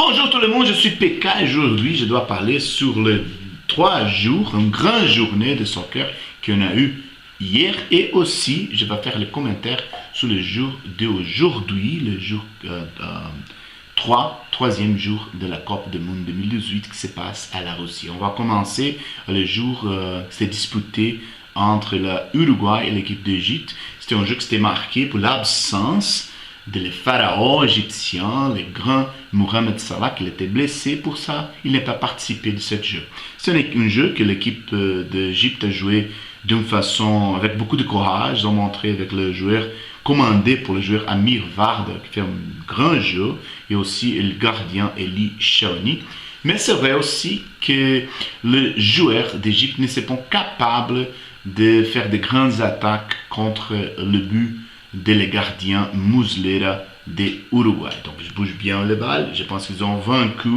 Bonjour tout le monde, je suis PK et aujourd'hui je dois parler sur les 3 jours, une grande journée de soccer qu'on a eu hier et aussi je vais faire les commentaires sur le jour d'aujourd'hui, le jour 3e jour de la Coupe du Monde 2018 qui se passe à la Russie. On va commencer le jour qui s'est disputé entre l'Uruguay et l'équipe d'Égypte. C'était un jeu qui s'était marqué pour l'absence de les pharaons égyptiens, le grand Mohamed Salah, qui était blessé. Pour ça, il n'a pas participé de ce jeu. Ce n'est qu'un jeu que l'équipe d'Égypte a joué d'une façon, avec beaucoup de courage. Ils ont montré avec le joueur commandé pour le joueur Amir Vard, qui fait un grand jeu, et aussi le gardien Eli Shaoni. Mais c'est vrai aussi que les joueurs d'Égypte ne sont pas capables de faire de grandes attaques contre le but de les gardiens Muslera de Uruguay. Donc, je bouge bien le bal. Je pense qu'ils ont vaincu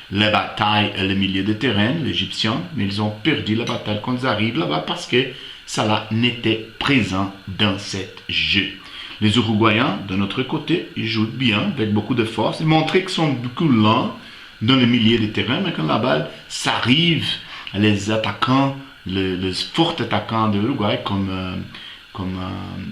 la bataille à le milieu de terrain, l'Égyptien, mais ils ont perdu la bataille quand ils arrivent là-bas parce que Salah n'était présent dans ce jeu. Les Uruguayens, de notre côté, ils jouent bien, avec beaucoup de force. Ils montrent qu'ils sont beaucoup lents dans le milieu de terrain, mais quand la balle s'arrive, les attaquants, les forts attaquants de l'Uruguay, comme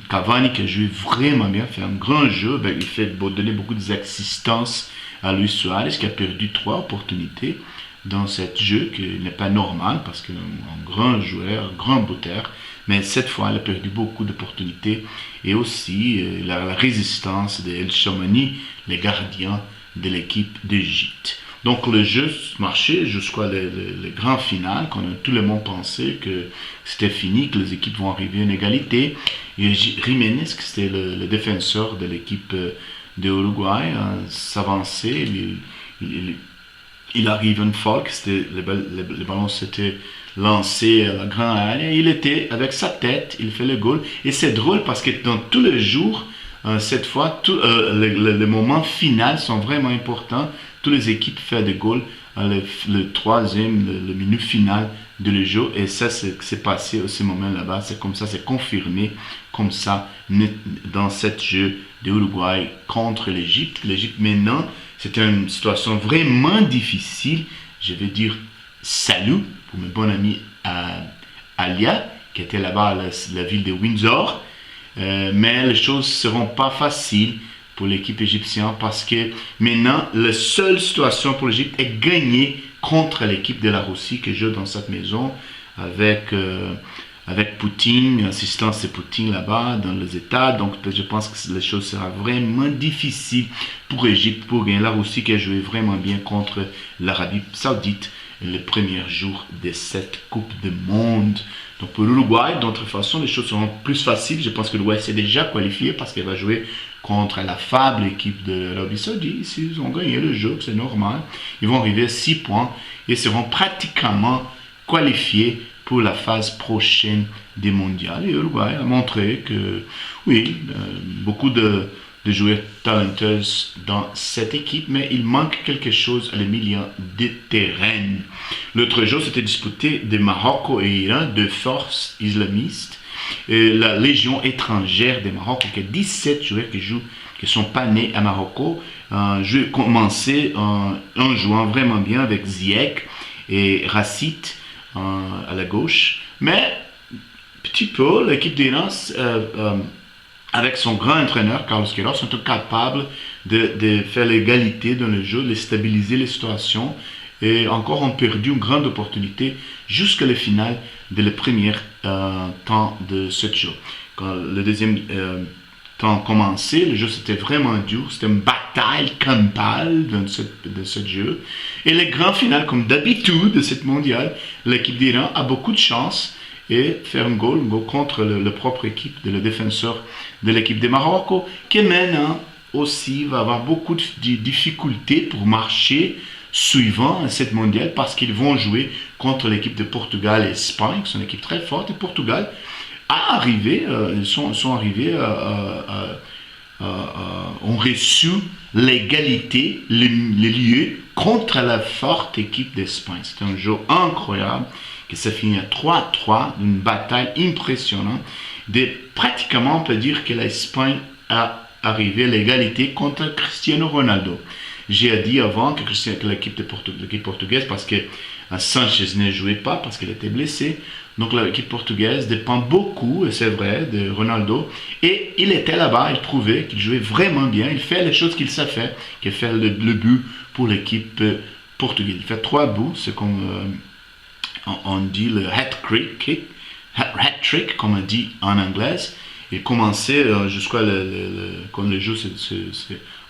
Cavani qui a joué vraiment bien, fait un grand jeu, il fait donner beaucoup d'assistances à Luis Suarez qui a perdu 3 opportunités dans ce jeu qui n'est pas normal parce qu'il est un grand joueur, un grand buteur, mais cette fois il a perdu beaucoup d'opportunités et aussi la résistance de El Chamani, les gardiens de l'équipe d'Égypte. Donc le jeu marchait jusqu'à le grand final, quand tout le monde pensait que c'était fini, que les équipes vont arriver à une égalité. Et Jiménez, qui c'était le défenseur de l'équipe de Uruguay, s'avançait, il arrive une fois que le ballon s'était lancé à la grande area, il était avec sa tête, il fait le goal. Et c'est drôle parce que dans tous les jours, cette fois, les moments finaux sont vraiment importants. Toutes les équipes font des goals le 3e, le minute final de le jeu. Et ça, c'est passé à ce moment là-bas. C'est comme ça, c'est confirmé comme ça dans ce jeu de Uruguay contre l'Égypte. L'Égypte, maintenant, c'était une situation vraiment difficile. Je vais dire salut pour mes bons amis Alia, qui était là-bas à la ville de Windsor. Mais les choses ne seront pas faciles pour l'équipe égyptienne parce que maintenant, la seule situation pour l'Égypte est gagner contre l'équipe de la Russie qui joue dans cette maison avec Poutine, assistance de Poutine là-bas dans les États. Donc, je pense que les choses seront vraiment difficiles pour l'Égypte pour gagner la Russie qui a joué vraiment bien contre l'Arabie Saoudite le premier jour de cette Coupe du Monde. Donc pour l'Uruguay, d'autre façon, les choses seront plus faciles. Je pense que l'Uruguay s'est déjà qualifié parce qu'elle va jouer contre la faible équipe de l'Arabie Saoudite. S'ils ont gagné le jeu, c'est normal. Ils vont arriver à 6 points et seront pratiquement qualifiés pour la phase prochaine des mondiales. Et l'Uruguay a montré que, oui, beaucoup de joueurs talentueux dans cette équipe, mais il manque quelque chose à le milieu de terrain. L'autre jour, c'était disputé de Maroc et Iran, deux forces islamistes. Et la Légion étrangère de Maroc, qui a 17 joueurs qui sont pas nés à Maroc. Je vais commencer en jouant vraiment bien avec Ziyech et Racit à la gauche. Mais, petit peu, l'équipe d'Iran avec son grand entraîneur, Carlos Queiroz, sont capables de faire l'égalité dans le jeu, de stabiliser les situations. Et encore, on perdu une grande opportunité jusqu'à la finale de le premier temps de ce jeu. Quand le deuxième temps commençait, le jeu c'était vraiment dur, c'était une bataille campale dans ce jeu. Et le grand final, comme d'habitude de cette mondiale, l'équipe d'Iran a beaucoup de chance et faire un goal contre la propre équipe, le défenseur de l'équipe de Maroc, qui maintenant aussi va avoir beaucoup de difficultés pour marcher suivant cette mondiale parce qu'ils vont jouer contre l'équipe de Portugal et Espagne, qui sont une équipe très forte. Et Portugal sont arrivés ont reçu l'égalité, les lieux contre la forte équipe d'Espagne. C'est un jeu incroyable qui s'est fini à 3-3, une bataille impressionnante. Pratiquement, on peut dire que l'Espagne a arrivé à l'égalité contre Cristiano Ronaldo. j'ai dit avant que l'équipe portugaise, parce que Sanchez ne jouait pas, parce qu'il était blessé. Donc l'équipe portugaise dépend beaucoup, c'est vrai, de Ronaldo. Et il était là-bas, il prouvait qu'il jouait vraiment bien. Il fait les choses qu'il sait faire, qu'il fait le but pour l'équipe portugaise. Il fait 3 buts, c'est comme on dit le hat-trick, comme on dit en anglais. Il commençait jusqu'à quand le jeu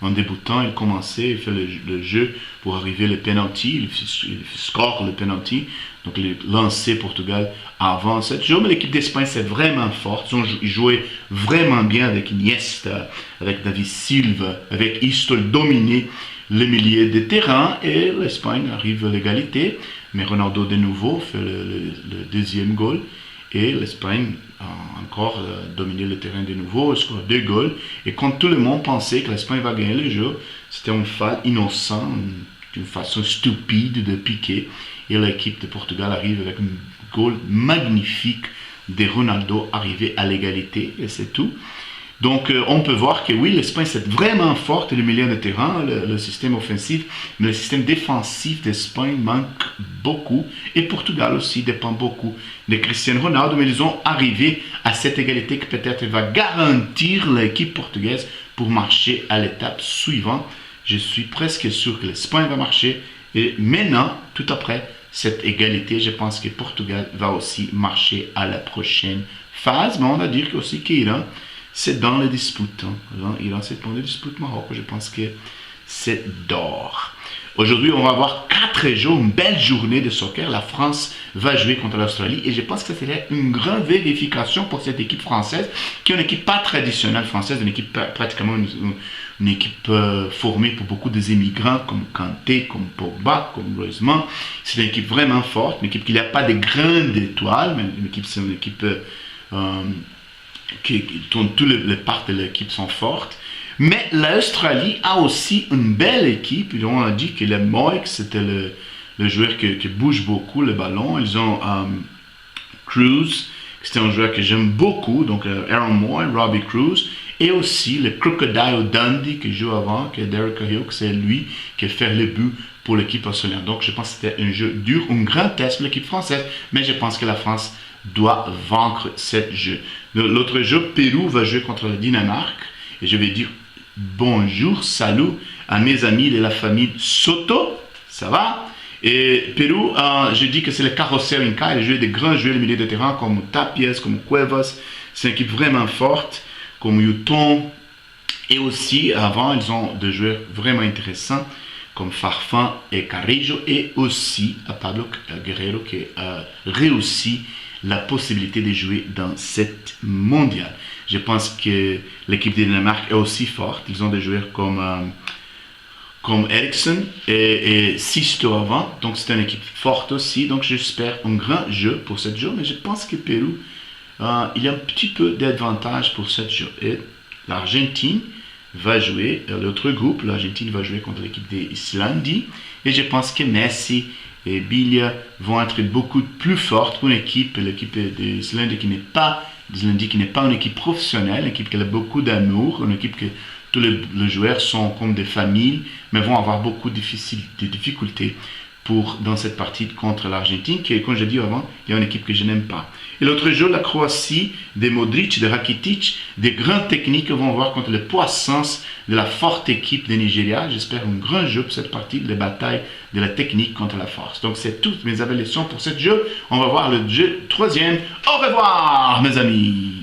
en débutant, il commençait, il fait le jeu pour arriver le penalty, il score le penalty, donc il lançait Portugal avant cette jeu. Mais l'équipe d'Espagne c'est vraiment forte, ils jouaient vraiment bien avec Iniesta, avec David Silva, avec Isco, dominé le milieu de terrain et l'Espagne arrive à l'égalité. Mais Ronaldo de nouveau fait le deuxième goal. Et l'Espagne a encore dominé le terrain de nouveau, score 2 goals. Et quand tout le monde pensait que l'Espagne va gagner le jeu, c'était une faute innocente, une façon stupide de piquer. Et l'équipe de Portugal arrive avec un goal magnifique de Ronaldo arrivé à l'égalité. Et c'est tout. Donc on peut voir que oui, l'Espagne c'est vraiment forte, le milieu de terrain, le système offensif, mais le système défensif d'Espagne manque beaucoup. Et Portugal aussi dépend beaucoup de Cristiano Ronaldo, mais ils ont arrivé à cette égalité qui peut-être va garantir l'équipe portugaise pour marcher à l'étape suivante. Je suis presque sûr que l'Espagne va marcher. Et maintenant, tout après cette égalité, je pense que Portugal va aussi marcher à la prochaine phase. Mais on va dire aussi qu'Iran, c'est dans les disputes. Iran, c'est dans les disputes Maroc. Je pense que c'est d'or. Aujourd'hui, on va avoir 4 jours, une belle journée de soccer. La France va jouer contre l'Australie. Et je pense que c'est une grande vérification pour cette équipe française, qui est une équipe pas traditionnelle française, une équipe pratiquement une équipe formée pour beaucoup des immigrants, comme Kanté, comme Pogba, comme Griezmann. C'est une équipe vraiment forte, une équipe qui n'a pas de grandes étoiles, mais c'est une équipe dont toutes les parts de l'équipe sont fortes. Mais l'Australie a aussi une belle équipe. On a dit que le Moik, c'était le joueur qui bouge beaucoup le ballon. Ils ont Cruz, c'était un joueur que j'aime beaucoup, donc Aaron Moy, Robbie Cruz, et aussi le Crocodile Dundee qui joue avant, que Derek Cahill, c'est lui qui fait le but pour l'équipe australienne. Donc je pense que c'était un jeu dur, un grand test pour l'équipe française, mais je pense que la France doit vaincre ce jeu. L'autre jeu, Pérou va jouer contre le Danemark, et je vais dire bonjour, salut à mes amis de la famille Soto, ça va? Et Pérou, je dis que c'est le carrossel Inca, il joue des grands joueurs de milieu de terrain comme Tapies, comme Cuevas, c'est une équipe vraiment forte, comme Yuton, et aussi avant ils ont des joueurs vraiment intéressants comme Farfan et Carrillo, et aussi à Pablo Guerrero qui a réussi la possibilité de jouer dans cette mondiale. Je pense que l'équipe du Danemark est aussi forte. Ils ont des joueurs comme Eriksson et Sisto avant. Donc c'est une équipe forte aussi. Donc j'espère un grand jeu pour ce jeu. Mais je pense que Pérou, il y a un petit peu d'avantage pour ce jeu. Et l'Argentine va jouer, l'autre groupe, l'Argentine va jouer contre l'équipe d'Islande. Et je pense que Messi et Bilia vont être beaucoup plus fortes pour l'équipe d'Islande qui n'est pas une équipe professionnelle, une équipe qui a beaucoup d'amour, une équipe que tous les joueurs sont comme des familles, mais vont avoir beaucoup de difficultés dans cette partie contre l'Argentine, qui, comme je dit avant, il y a une équipe que je n'aime pas. Et l'autre jour, la Croatie, de Modric, de Rakitic, des grandes techniques vont voir contre la puissance de la forte équipe de Nigeria. J'espère un grand jeu pour cette partie de bataille de la technique contre la force. Donc, c'est toutes mes évaluations pour ce jeu. On va voir le jeu troisième. Au revoir, mes amis!